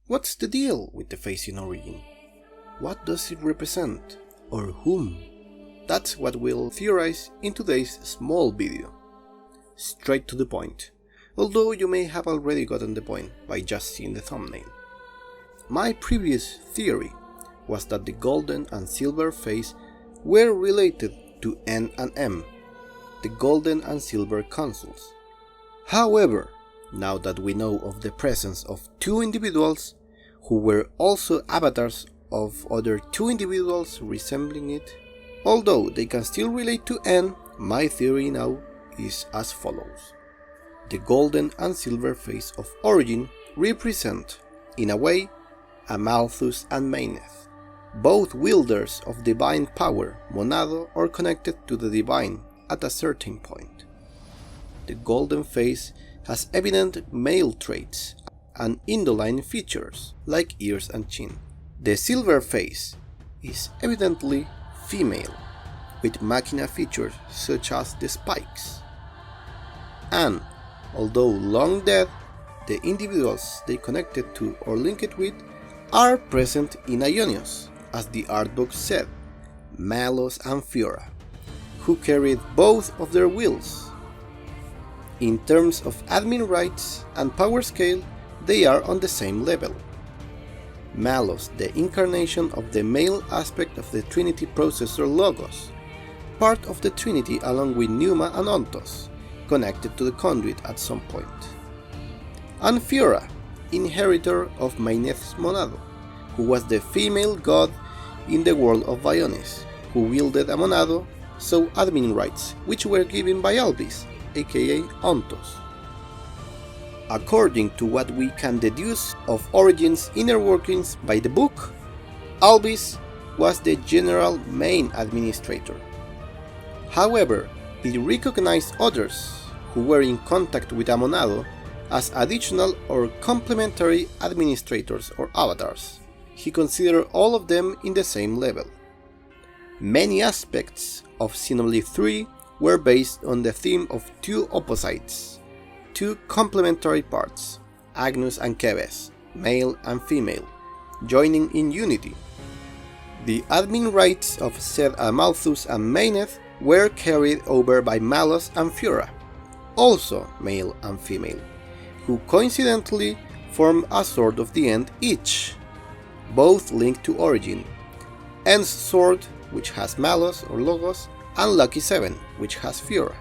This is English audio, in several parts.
What's the deal with the face in Origin? What does it represent? Or whom? That's what we'll theorize in today's small video. Straight to the point, although you may have already gotten the point by just seeing the thumbnail. My previous theory was that the golden and silver face were related to N and M, the golden and silver consoles. However, now that we know of the presence of two individuals who were also avatars of other two individuals resembling it, although they can still relate to N, my theory now is as follows. The golden and silver face of Origin represent, in a way, Amalthus and Maineth, both wielders of divine power, monado or connected to the divine at a certain point. The golden face has evident male traits and indoline features like ears and chin. The silver face is evidently female, with machina features such as the spikes. And, although long dead, the individuals they connected to or linked with are present in Ionios, as the artbook said, Malos and Fiora, who carried both of their wills. In terms of admin rights and power scale, they are on the same level. Malos, the incarnation of the male aspect of the Trinity processor Logos, part of the Trinity along with Pneuma and Ontos, connected to the conduit at some point. And Fiora, inheritor of Maineth's monado, who was the female god in the world of Bionis, who wielded a monado, so admin rights, which were given by Albis, aka Ontos. According to what we can deduce of Origin's inner workings by the book, Albis was the general main administrator. However, he recognized others who were in contact with a monado as additional or complementary administrators or avatars. He considered all of them in the same level. Many aspects of Xenoblade 3 were based on the theme of two opposites, two complementary parts, Agnus and Kebes, male and female, joining in unity. The admin rights of said Amalthus and Maineth were carried over by Malos and Fiora, also male and female, who coincidentally form a Sword of the End each, both linked to Origin, End's sword, which has Malos or Logos, and Lucky 7, which has Fiora,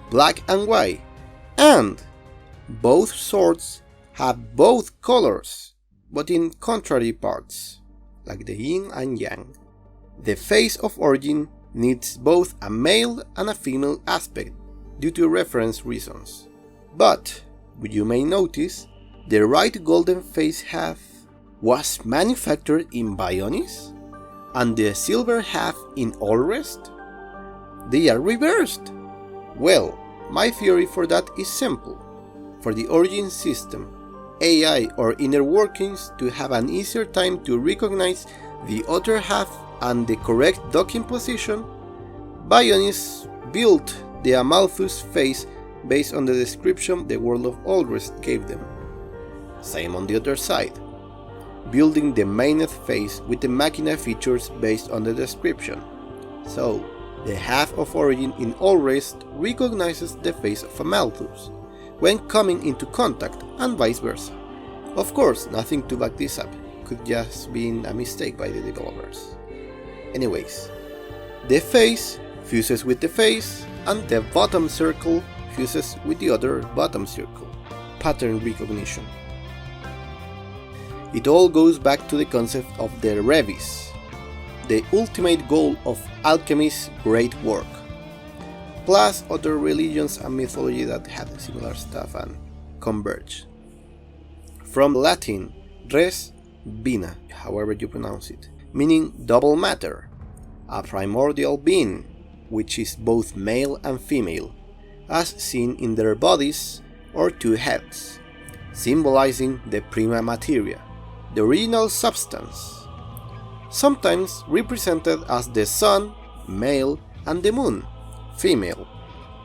black and white, and both swords have both colors, but in contrary parts, like the yin and yang. The face of Origin needs both a male and a female aspect due to reference reasons. But, you may notice, the right golden face half was manufactured in Bionis, and the silver half in Allrest? They are reversed! Well, my theory for that is simple. For the Origin system, AI or inner workings to have an easier time to recognize the other half and the correct docking position, Bionis built the Amalthus face based on the description the World of Allrest gave them. Same on the other side, building the Maineth face with the machina features based on the description. So, the half of Origin in Allrest recognizes the face of Amalthus when coming into contact and vice versa. Of course, nothing to back this up, could just be a mistake by the developers. Anyways, the face fuses with the face, and the bottom circle fuses with the other bottom circle. Pattern recognition. It all goes back to the concept of the Revis, the ultimate goal of alchemy's great work, plus other religions and mythology that had similar stuff and converge. From Latin, res bina, however you pronounce it, meaning double matter, a primordial being, which is both male and female, as seen in their bodies or two heads, symbolizing the prima materia, the original substance, sometimes represented as the sun, male, and the moon, female,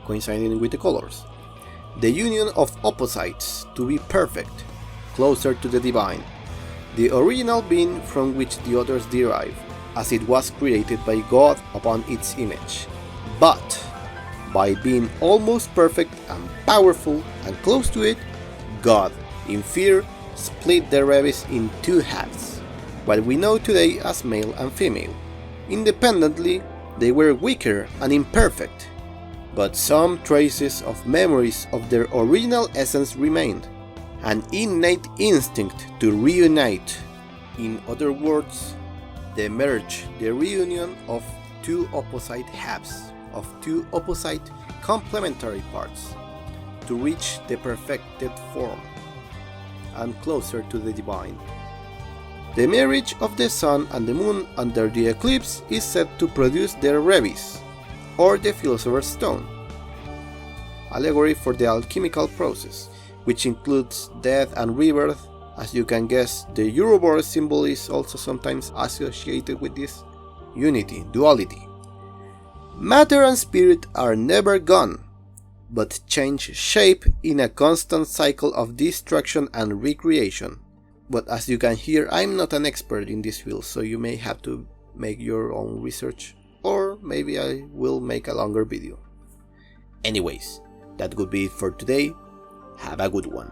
coinciding with the colors, the union of opposites to be perfect, closer to the divine, the original being from which the others derive, as it was created by God upon its image. But, by being almost perfect and powerful and close to it, God, in fear, split the rabbis in two halves, what we know today as male and female. Independently, they were weaker and imperfect, but some traces of memories of their original essence remained, an innate instinct to reunite. In other words, the merge, the reunion of two opposite halves, of two opposite complementary parts, to reach the perfected form, and closer to the divine. The marriage of the sun and the moon under the eclipse is said to produce the rebis, or the philosopher's stone, allegory for the alchemical process, which includes death and rebirth. As you can guess, the Ouroboros symbol is also sometimes associated with this unity, duality. Matter and spirit are never gone, but change shape in a constant cycle of destruction and recreation. But as you can hear, I'm not an expert in this field, so you may have to make your own research, or maybe I will make a longer video. Anyways, that would be it for today. Have a good one.